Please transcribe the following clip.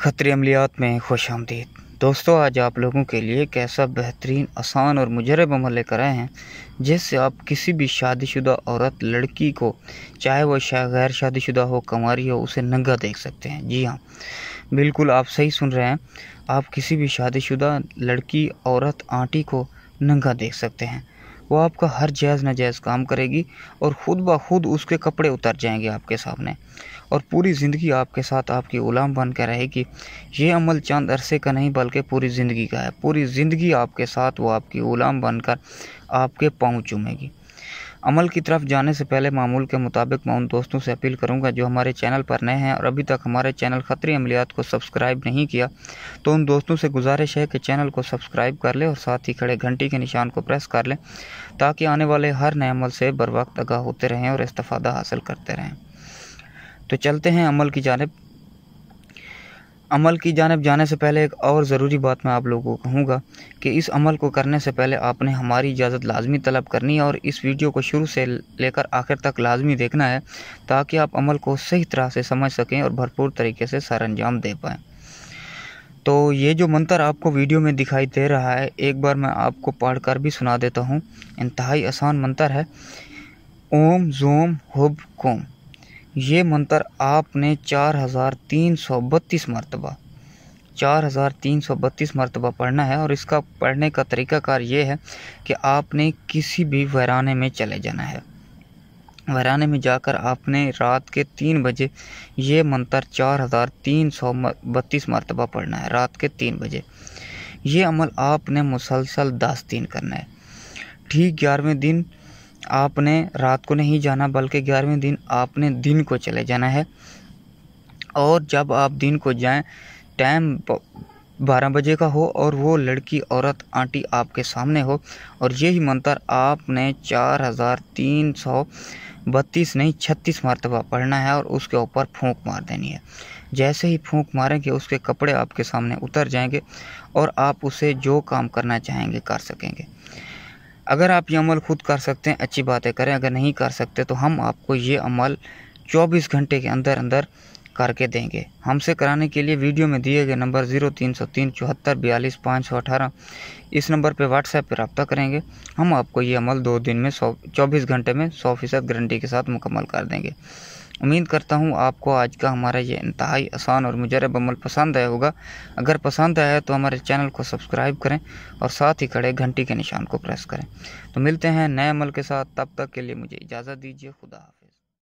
खतरी अमलियात में खुश आमदीद। दोस्तों, आज आप लोगों के लिए एक ऐसा बेहतरीन, आसान और मुजरब अमल लेकर आए हैं जिससे आप किसी भी शादीशुदा औरत, लड़की को, चाहे वो गैर शादीशुदा हो, कंवारी हो, उसे नंगा देख सकते हैं। जी हाँ, बिल्कुल आप सही सुन रहे हैं। आप किसी भी शादीशुदा लड़की, औरत, आंटी को नंगा देख सकते हैं। वो आपका हर जायज़ नाजायज़ काम करेगी और ख़ुद ब खुद उसके कपड़े उतर जाएंगे आपके सामने, और पूरी ज़िंदगी आपके साथ आपकी ग़ुलाम बन कर रहेगी। ये अमल चंद अरसे का नहीं बल्कि पूरी ज़िंदगी का है। पूरी ज़िंदगी आपके साथ वो आपकी ग़ुलाम बनकर आपके पाँव चूमेगी। अमल की तरफ जाने से पहले मामूल के मुताबिक मैं उन दोस्तों से अपील करूंगा जो हमारे चैनल पर नए हैं और अभी तक हमारे चैनल खतरी अमलियात को सब्सक्राइब नहीं किया, तो उन दोस्तों से गुजारिश है कि चैनल को सब्सक्राइब कर लें और साथ ही खड़े घंटी के निशान को प्रेस कर लें ताकि आने वाले हर नए अमल से बर वक्त आगाह होते रहें और इस्तिफादा हासिल करते रहें। तो चलते हैं अमल की जानिब जाने से पहले एक और ज़रूरी बात मैं आप लोगों को कहूँगा कि इस अमल को करने से पहले आपने हमारी इजाज़त लाजमी तलब करनी है और इस वीडियो को शुरू से लेकर आखिर तक लाजमी देखना है ताकि आप अमल को सही तरह से समझ सकें और भरपूर तरीके से सर अंजाम दे पाएँ। तो ये जो मंत्र आपको वीडियो में दिखाई दे रहा है, एक बार मैं आपको पढ़ कर भी सुना देता हूँ। इंतहाई आसान मंत्र है, ओम ज़ोम हुब कोम। ये मंत्र आपने 4332 मरतबा पढ़ना है और इसका पढ़ने का तरीक़ाकार ये है कि आपने किसी भी वीराने में चले जाना है। वीराने में जाकर आपने रात के 3 बजे ये मंत्र 4332 मरतबा पढ़ना है। रात के 3 बजे ये अमल आपने मुसलसल 10 दिन करना है। ठीक 11वें दिन आपने रात को नहीं जाना बल्कि 11वें दिन आपने दिन को चले जाना है। और जब आप दिन को जाएं, टाइम 12 बजे का हो और वो लड़की, औरत, आंटी आपके सामने हो, और यही मंत्र आपने 4332 नहीं 36 मरतबा पढ़ना है और उसके ऊपर फूंक मार देनी है। जैसे ही फूंक मारेंगे उसके कपड़े आपके सामने उतर जाएंगे और आप उसे जो काम करना चाहेंगे कर सकेंगे। अगर आप ये अमल खुद कर सकते हैं, अच्छी बातें करें। अगर नहीं कर सकते तो हम आपको ये अमल 24 घंटे के अंदर करके देंगे। हमसे कराने के लिए वीडियो में दिए गए नंबर 0303 74 42 518 इस नंबर पे व्हाट्सएप पे रब्ता करेंगे। हम आपको ये अमल 2 दिन में 24 घंटे में 100% गारंटी के साथ मुकम्मल कर देंगे। उम्मीद करता हूँ आपको आज का हमारा ये इंतहाई आसान और मुजरब अमल पसंद आया होगा। अगर पसंद आया तो हमारे चैनल को सब्सक्राइब करें और साथ ही खड़े घंटी के निशान को प्रेस करें। तो मिलते हैं नए अमल के साथ, तब तक के लिए मुझे इजाज़त दीजिए। खुदा हाफ़िज़।